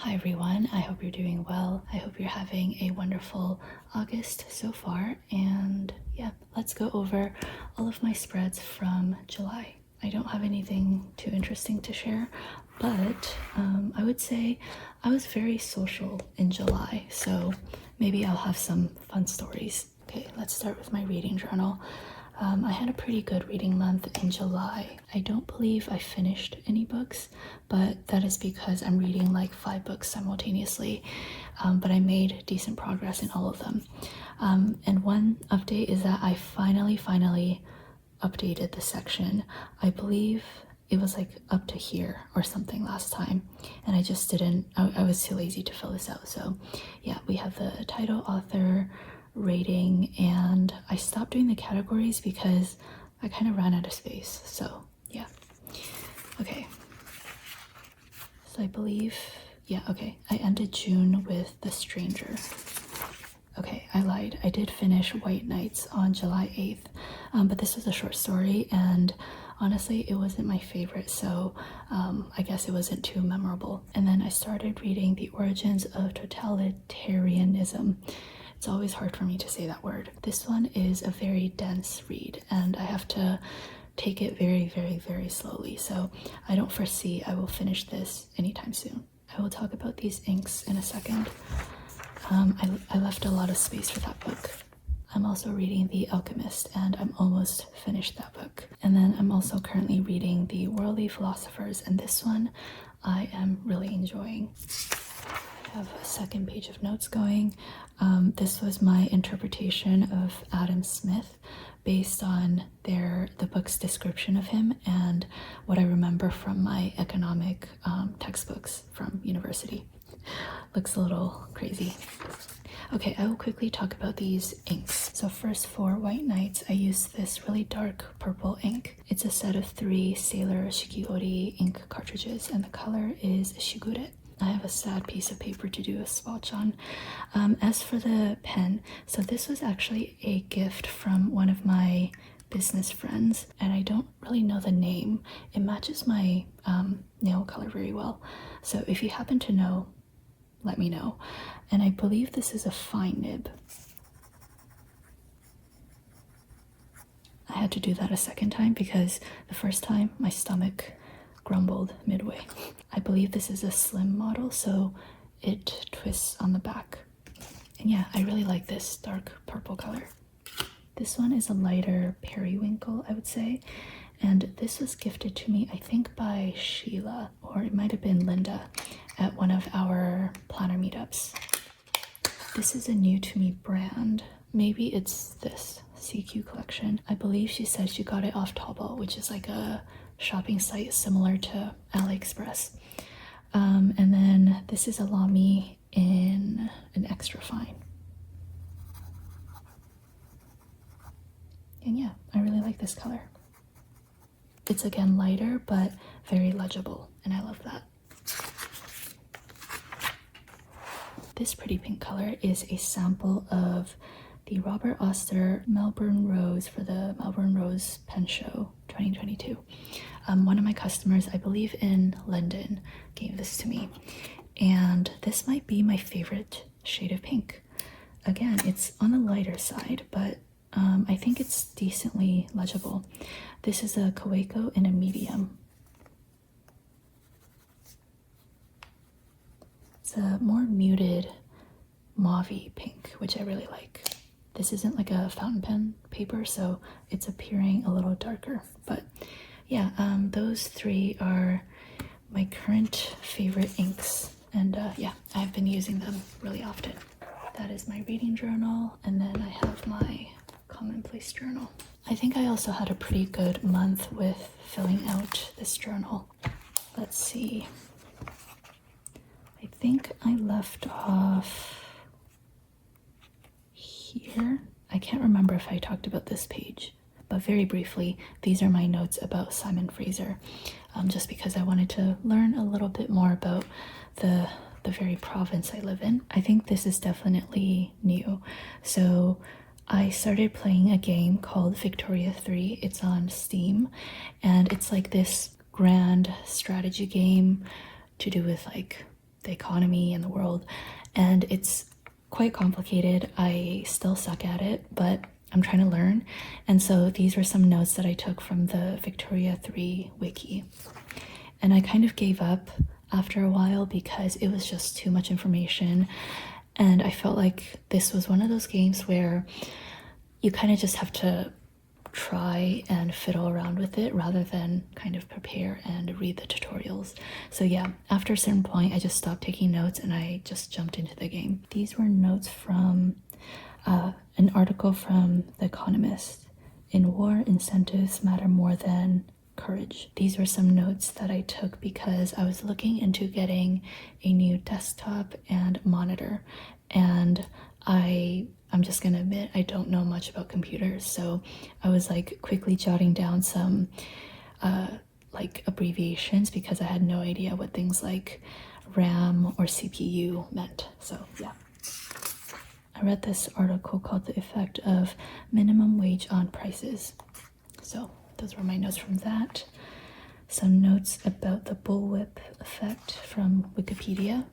Hi everyone, I hope you're doing well. I hope you're having a wonderful August so far, and yeah, let's go over all of my spreads from July. I don't have anything too interesting to share, but I would say I was very social in July, so maybe I'll have some fun stories. Okay, let's start with my reading journal. I had a pretty good reading month in July. I don't believe I finished any books, but that is because I'm reading like 5 books simultaneously, but I made decent progress in all of them. And one update is that I finally updated the section. I believe it was like up to here or something last time, and I just didn't, I was too lazy to fill this out. So yeah, we have the title, author, rating, and I stopped doing the categories because I kind of ran out of space. So yeah, okay, so I believe, yeah, okay, I ended June with The Stranger. Okay, I lied, I did finish White Nights on July 8th, but this was a short story, and honestly it wasn't my favorite, so I guess it wasn't too memorable. And then I started reading The Origins of Totalitarianism. It's always hard for me to say that word. This one is a very dense read, and I have to take it very slowly, so I don't foresee I will finish this anytime soon. I will talk about these inks in a second. I left a lot of space for that book. I'm also reading The Alchemist, and I'm almost finished that book. And then I'm also currently reading The Worldly Philosophers, and this one I am really enjoying. I have a second page of notes going. This was my interpretation of Adam Smith based on the book's description of him and what I remember from my economic textbooks from university. Looks a little crazy. Okay, I will quickly talk about these inks. So first, for White Nights, I used this really dark purple ink. It's a set of 3 Sailor Shikiori ink cartridges, and the color is Shigure. I have a sad piece of paper to do a swatch on. As for the pen, so this was actually a gift from one of my business friends, and I don't really know the name. It matches my nail color very well, so if you happen to know, let me know. And I believe this is a fine nib. I had to do that a second time because the first time my stomach grumbled midway. I believe this is a slim model, so it twists on the back. And yeah, I really like this dark purple color. This one is a lighter periwinkle, I would say, and this was gifted to me, I think, by Sheila, or it might have been Linda, at one of our planner meetups. This is a new to me brand. Maybe it's this CQ collection. I believe she said she got it off Tombow, which is like a shopping site similar to AliExpress. And then this is a Lamy in an extra fine. And yeah, I really like this color. It's again lighter, but very legible, and I love that. This pretty pink color is a sample of the Robert Oster Melbourne Rose for the Melbourne Rose Pen Show 2022. One of my customers, I believe in London, gave this to me, and this might be my favorite shade of pink. Again, it's on the lighter side, but I think it's decently legible. This is a Kaweco in a medium. It's a more muted mauve-y pink, which I really like. This isn't like a fountain pen paper, so it's appearing a little darker. But yeah, those 3 are my current favorite inks, and yeah, I've been using them really often. That is my reading journal, and then I have my Commonplace journal. I think I also had a pretty good month with filling out this journal. Let's see. I think I left off here. I can't remember if I talked about this page, but very briefly, these are my notes about Simon Fraser, just because I wanted to learn a little bit more about the very province I live in. I think this is definitely new. So I started playing a game called Victoria 3. It's on Steam, and it's like this grand strategy game to do with like the economy and the world, and it's quite complicated. I still suck at it, but I'm trying to learn. And so these were some notes that I took from the Victoria 3 wiki. And I kind of gave up after a while because it was just too much information. And I felt like this was one of those games where you kind of just have to try and fiddle around with it rather than kind of prepare and read the tutorials. So yeah, after a certain point, I just stopped taking notes and I just jumped into the game. These were notes from an article from The Economist. In war, incentives matter more than courage. These were some notes that I took because I was looking into getting a new desktop and monitor, and I'm just gonna admit I don't know much about computers, so I was like quickly jotting down some like abbreviations because I had no idea what things like RAM or CPU meant. So yeah, I read this article called The Effect of Minimum Wage on Prices. So those were my notes from that. Some notes about the bullwhip effect from Wikipedia.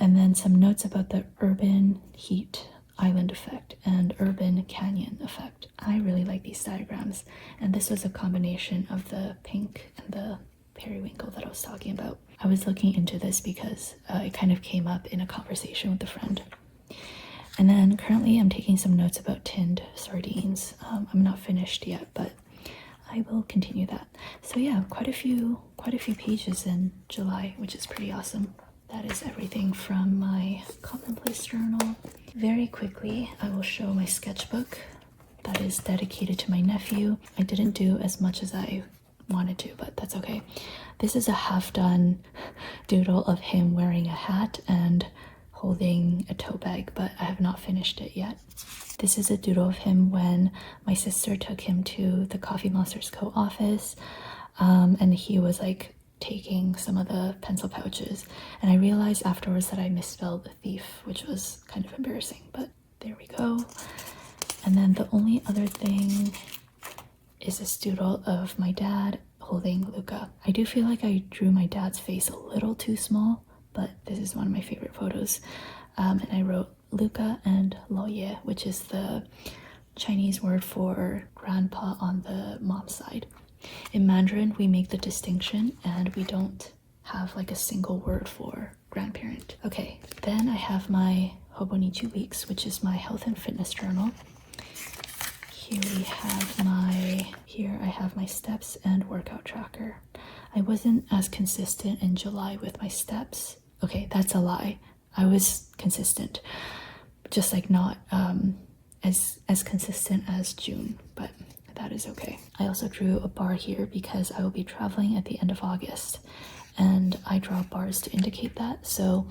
And then some notes about the urban heat island effect and urban canyon effect. I really like these diagrams, and this was a combination of the pink and the periwinkle that I was talking about. I was looking into this because it kind of came up in a conversation with a friend. And then currently I'm taking some notes about tinned sardines. I'm not finished yet, but I will continue that. So yeah, quite a few pages in July, which is pretty awesome. That is everything from my Commonplace journal. Very quickly, I will show my sketchbook that is dedicated to my nephew. I didn't do as much as I wanted to, but that's okay. This is a half-done doodle of him wearing a hat and holding a tote bag, but I have not finished it yet. This is a doodle of him when my sister took him to the TWSBI office, and he was like taking some of the pencil pouches, and I realized afterwards that I misspelled the thief, which was kind of embarrassing, but there we go. And then the only other thing is this doodle of my dad holding Luca. I do feel like I drew my dad's face a little too small, but this is one of my favorite photos. And I wrote Luca and ᴘᴏ, which is the Chinese word for grandpa on the mom's side. In Mandarin, we make the distinction and we don't have like a single word for grandparent. Okay, then I have my Hobonichi Weeks, which is my health and fitness journal. Here I have my steps and workout tracker. I wasn't as consistent in July with my steps. Okay, that's a lie. I was consistent, just like not as consistent as June, but that is okay. I also drew a bar here because I will be traveling at the end of August, and I draw bars to indicate that, so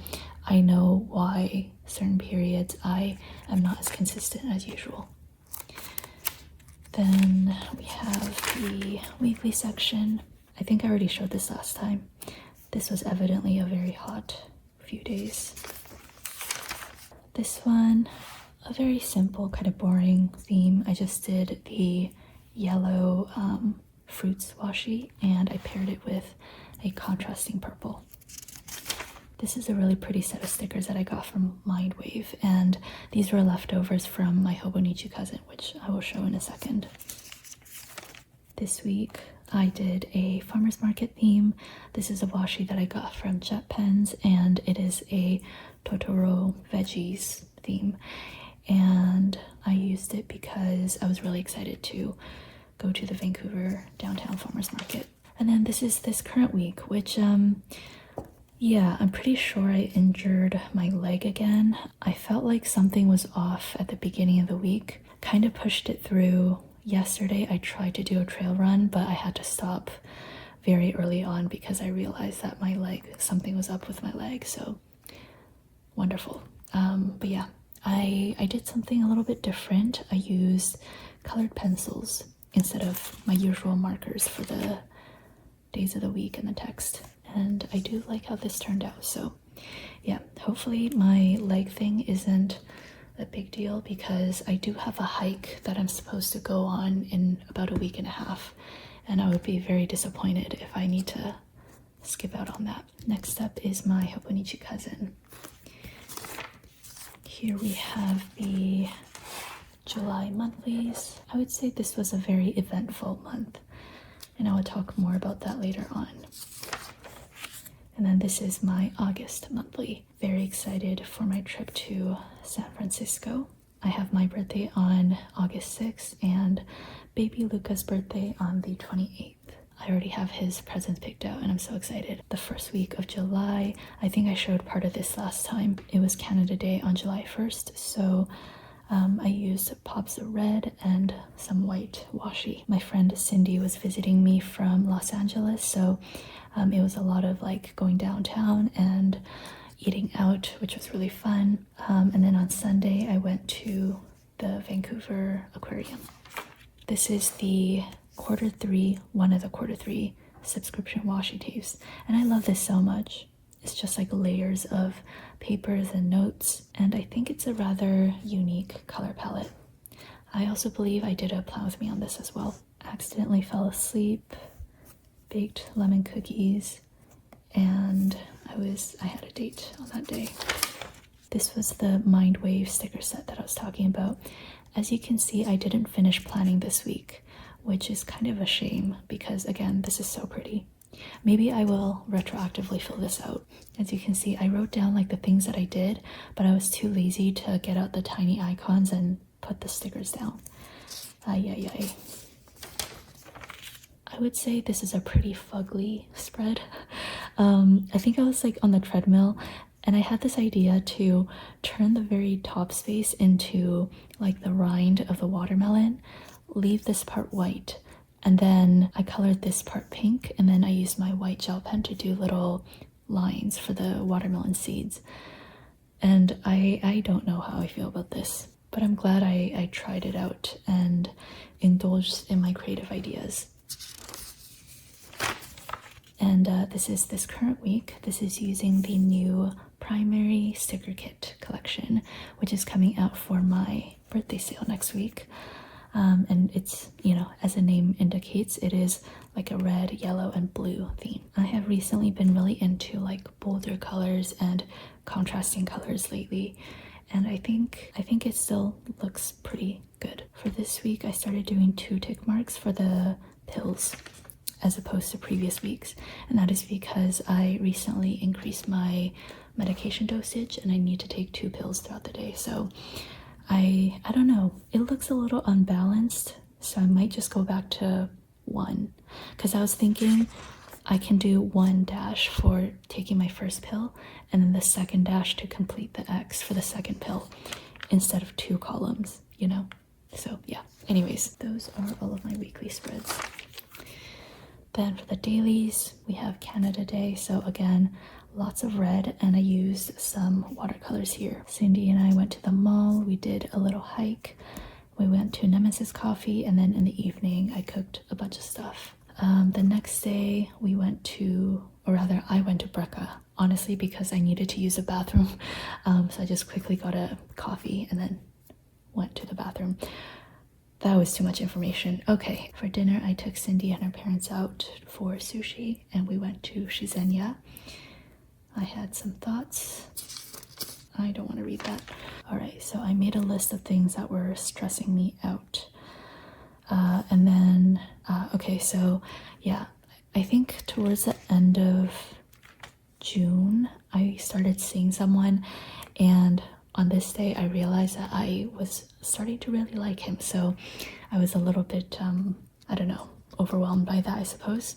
I know why certain periods I am not as consistent as usual. Then we have the weekly section. I think I already showed this last time. This was evidently a very hot few days. This one, a very simple, kind of boring theme. I just did the yellow fruits washi, and I paired it with a contrasting purple. This is a really pretty set of stickers that I got from Mindwave, and these were leftovers from my Hobonichi Cousin, which I will show in a second. This week I did a farmer's market theme. This is a washi that I got from Jet Pens, and it is a Totoro veggies theme. And I used it because I was really excited to go to the Vancouver downtown farmer's market. And then this is this current week, which yeah, I'm pretty sure I injured my leg again. I felt like something was off at the beginning of the week. Kind of pushed it through. Yesterday I tried to do a trail run, but I had to stop very early on because I realized that something was up with my leg, so wonderful. But yeah, I did something a little bit different. I used colored pencils instead of my usual markers for the days of the week and the text. And I do like how this turned out. So yeah, hopefully my leg thing isn't a big deal because I do have a hike that I'm supposed to go on in about a week and a half. And I would be very disappointed if I need to skip out on that. Next up is my Hobonichi Cousin. Here we have the July monthlies. I would say this was a very eventful month, and I will talk more about that later on. And then this is my August monthly. Very excited for my trip to San Francisco. I have my birthday on August 6th and baby Luca's birthday on the 28th. I already have his presents picked out and I'm so excited. The first week of July, I think I showed part of this last time. It was Canada Day on July 1st, so I used pops of red and some white washi. My friend Cindy was visiting me from Los Angeles, so it was a lot of like going downtown and eating out, which was really fun. And then on Sunday, I went to the Vancouver Aquarium. This is the one of the Q3 subscription washi tapes, and I love this so much. It's just like layers of papers and notes, and I think it's a rather unique color palette. I also believe I did a plan with me on this as well. Accidentally fell asleep, baked lemon cookies, and I had a date on that day. This was the Mindwave sticker set that I was talking about. As you can see, I didn't finish planning this week, which is kind of a shame because again, this is so pretty. Maybe I will retroactively fill this out. As you can see, I wrote down like the things that I did, but I was too lazy to get out the tiny icons and put the stickers down. I would say this is a pretty fugly spread. I think I was like on the treadmill and I had this idea to turn the very top space into like the rind of the watermelon, leave this part white, and then I colored this part pink, and then I used my white gel pen to do little lines for the watermelon seeds. And I don't know how I feel about this, but I'm glad I tried it out and indulged in my creative ideas. And this is this current week. This is using the new primary sticker kit collection, which is coming out for my birthday sale next week. And it's, you know, as the name indicates, it is like a red, yellow, and blue theme. I have recently been really into like bolder colors and contrasting colors lately, and I think it still looks pretty good. For this week, I started doing 2 tick marks for the pills as opposed to previous weeks, and that is because I recently increased my medication dosage and I need to take 2 pills throughout the day. So I don't know, it looks a little unbalanced, so I might just go back to 1, because I was thinking I can do 1 dash for taking my first pill and then the second dash to complete the X for the second pill instead of 2 columns, you know? So yeah, anyways, those are all of my weekly spreads. Then for the dailies, we have Canada Day, so again, lots of red, and I used some watercolors here. Cindy and I went to the mall, we did a little hike, we went to Nemesis Coffee, and then in the evening I cooked a bunch of stuff. The next day I went to Brecca, honestly because I needed to use a bathroom, so I just quickly got a coffee and then went to the bathroom. That was too much information. Okay, for dinner I took Cindy and her parents out for sushi and we went to Shizunya. I had some thoughts. I don't want to read that. Alright, so I made a list of things that were stressing me out. And then, okay, so yeah, I think towards the end of June, I started seeing someone, and on this day, I realized that I was starting to really like him. So I was a little bit, I don't know, overwhelmed by that, I suppose.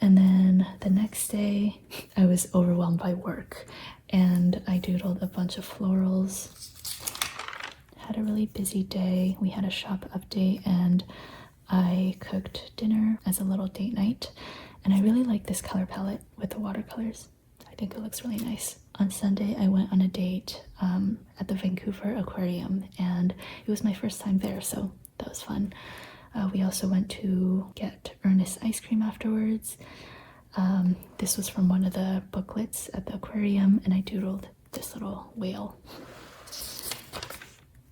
And then the next day, I was overwhelmed by work and I doodled a bunch of florals. Had a really busy day. We had a shop update and I cooked dinner as a little date night. And I really like this color palette with the watercolors. I think it looks really nice. On Sunday, I went on a date at the Vancouver Aquarium, and it was my first time there, so that was fun. We also went to get Ernest ice cream afterwards. This was from one of the booklets at the aquarium, and I doodled this little whale.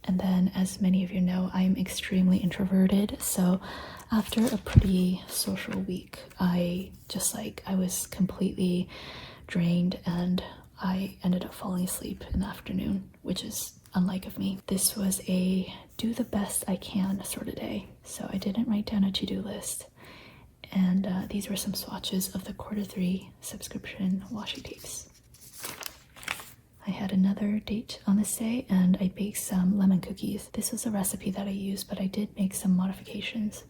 And then, as many of you know, I'm extremely introverted, so After a pretty social week, I was completely drained and I ended up falling asleep in the afternoon, which is unlike of me. This was a do the best I can sort of day, so I didn't write down a to-do list. And these were some swatches of the Q3 subscription washi tapes. I had another date on this day and I baked some lemon cookies. This was a recipe that I used, but I did make some modifications.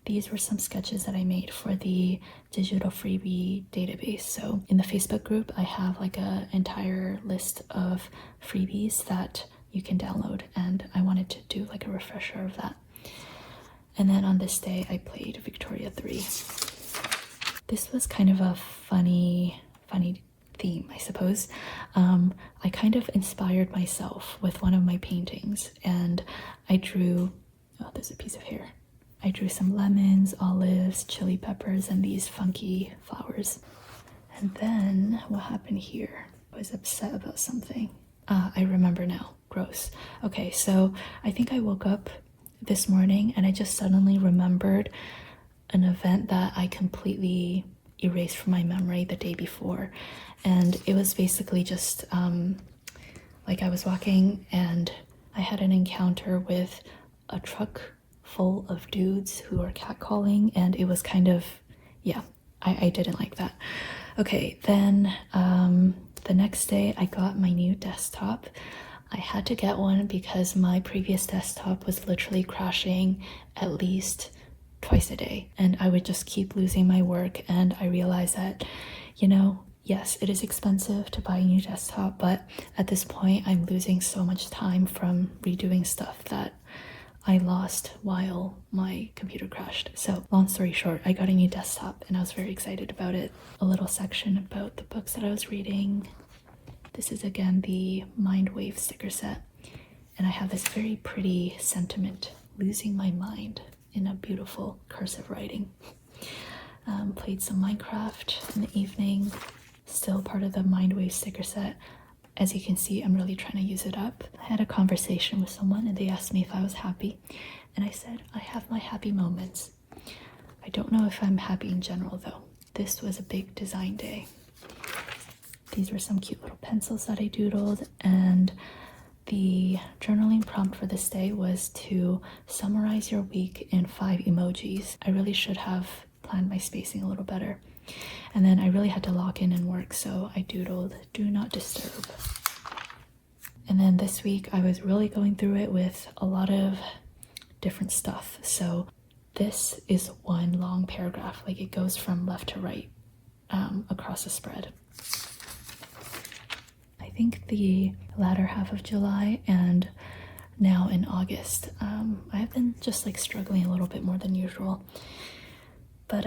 These were some sketches that I made for the digital freebie database. So in the Facebook group, I have like an entire list of freebies that you can download, and I wanted to do like a refresher of that. And then on this day, I played Victoria 3. This was kind of a funny theme, I suppose. I kind of inspired myself with one of my paintings, and I drew, oh, there's a piece of hair. I drew some lemons, olives, chili peppers, and these funky flowers. And then what happened here? I was upset about something. I remember now. Gross. Okay, so I think I woke up this morning and I just suddenly remembered an event that I completely erased from my memory the day before. And it was basically just like I was walking and I had an encounter with a truck full of dudes who are catcalling, and it was kind of, yeah, I didn't like that. Okay, then the next day I got my new desktop. I had to get one because my previous desktop was literally crashing at least twice a day, and I would just keep losing my work. And I realized that, you know, yes, it is expensive to buy a new desktop, but at this point I'm losing so much time from redoing stuff that I lost while my computer crashed. So long story short, I got a new desktop and I was very excited about it. A little section about the books that I was reading. This is again the Mind Wave sticker set, and I have this very pretty sentiment, losing my mind, in a beautiful cursive writing. Played some Minecraft in the evening, still part of the Mind Wave sticker set. As you can see, I'm really trying to use it up. I had a conversation with someone and they asked me if I was happy, and I said I have my happy moments. I don't know if I'm happy in general though. This was a big design day. These were some cute little pencils that I doodled, and the journaling prompt for this day was to summarize your week in 5 emojis. I really should have planned my spacing a little better. And then I really had to lock in and work, so I doodled do not disturb. And then this week I was really going through it with a lot of different stuff. So this is one long paragraph, like it goes from left to right across a spread. I think the latter half of July and now in August, I've been just like struggling a little bit more than usual, but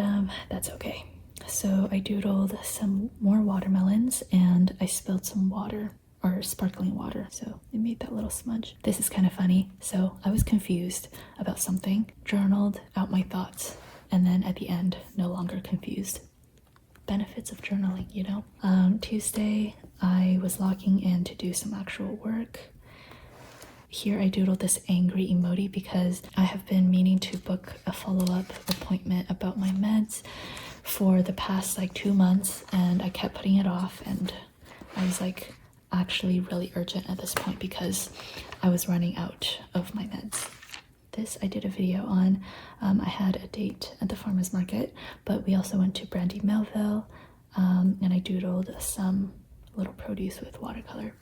that's okay. So I doodled some more watermelons and I spilled some water, or sparkling water, so it made that little smudge. This is kind of funny. So I was confused about something, journaled out my thoughts, and then at the end, no longer confused. Benefits of journaling, you know? Tuesday, I was logging in to do some actual work. Here I doodled this angry emoji because I have been meaning to book a follow-up appointment about my meds for the past like 2 months, and I kept putting it off, and I was like actually really urgent at this point because I was running out of my meds. This I did a video on. I had a date at the farmer's market, but we also went to Brandy Melville, and I doodled some little produce with watercolor.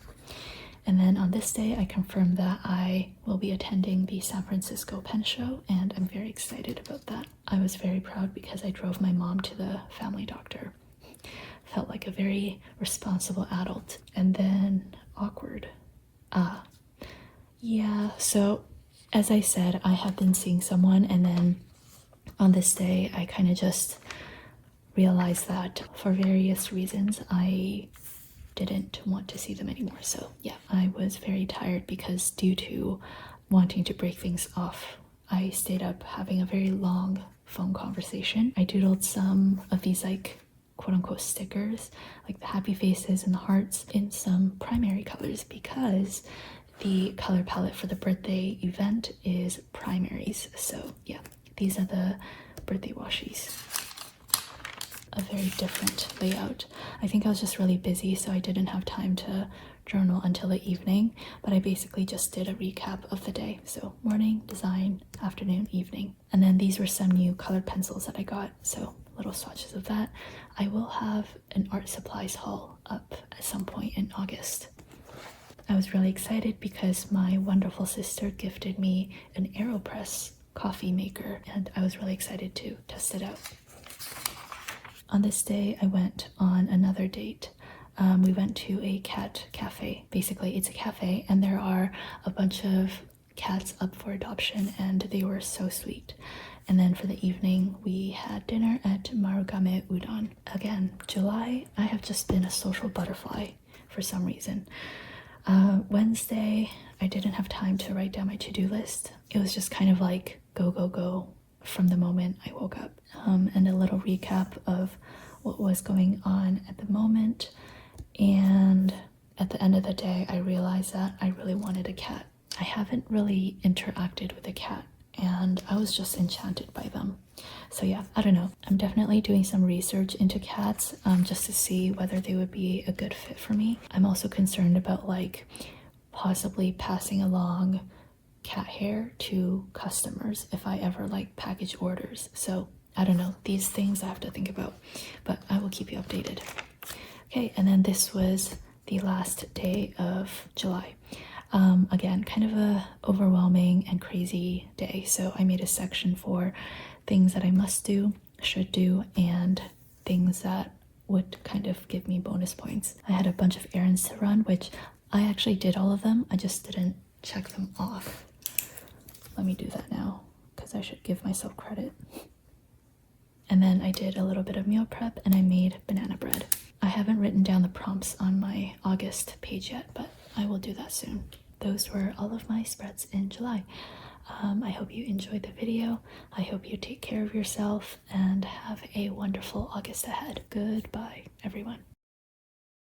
And then on this day, I confirmed that I will be attending the San Francisco Pen Show, and I'm very excited about that. I was very proud because I drove my mom to the family doctor. Felt like a very responsible adult. And then awkward. Yeah, so as I said, I have been seeing someone, and then on this day, I kind of just realized that for various reasons, I didn't want to see them anymore. So yeah, I was very tired because due to wanting to break things off, I stayed up having a very long phone conversation. I doodled some of these like quote-unquote stickers, like the happy faces and the hearts, in some primary colors because the color palette for the birthday event is primaries. So yeah, These are the birthday washies. A very different layout. I think I was just really busy, so I didn't have time to journal until the evening, but I basically just did a recap of the day. So morning, design, afternoon, evening. And then these were some new colored pencils that I got, so little swatches of that. I will have an art supplies haul up at some point in August. I was really excited because my wonderful sister gifted me an AeroPress coffee maker, and I was really excited to test it out. On this day, I went on another date. We went to a cat cafe. Basically, it's a cafe, and there are a bunch of cats up for adoption, and they were so sweet. And then for the evening, we had dinner at Marugame Udon. Again, July, I have just been a social butterfly for some reason. Wednesday, I didn't have time to write down my to-do list. It was just kind of like go, go, go from the moment I woke up. And a little recap of what was going on at the moment. And at the end of the day, I realized that I really wanted a cat. I haven't really interacted with a cat, and I was just enchanted by them. So yeah, I don't know. I'm definitely doing some research into cats just to see whether they would be a good fit for me. I'm also concerned about like possibly passing along cat hair to customers if I ever like package orders. So I don't know, these things I have to think about, but I will keep you updated. Okay, and then this was the last day of July. Again, kind of a overwhelming and crazy day. So I made a section for things that I must do, should do, and things that would kind of give me bonus points. I had a bunch of errands to run, which I actually did all of them. I just didn't check them off. Let me do that now, because I should give myself credit. And then I did a little bit of meal prep, and I made banana bread. I haven't written down the prompts on my August page yet, but I will do that soon. Those were all of my spreads in July. I hope you enjoyed the video. I hope you take care of yourself and have a wonderful August ahead. Goodbye, everyone.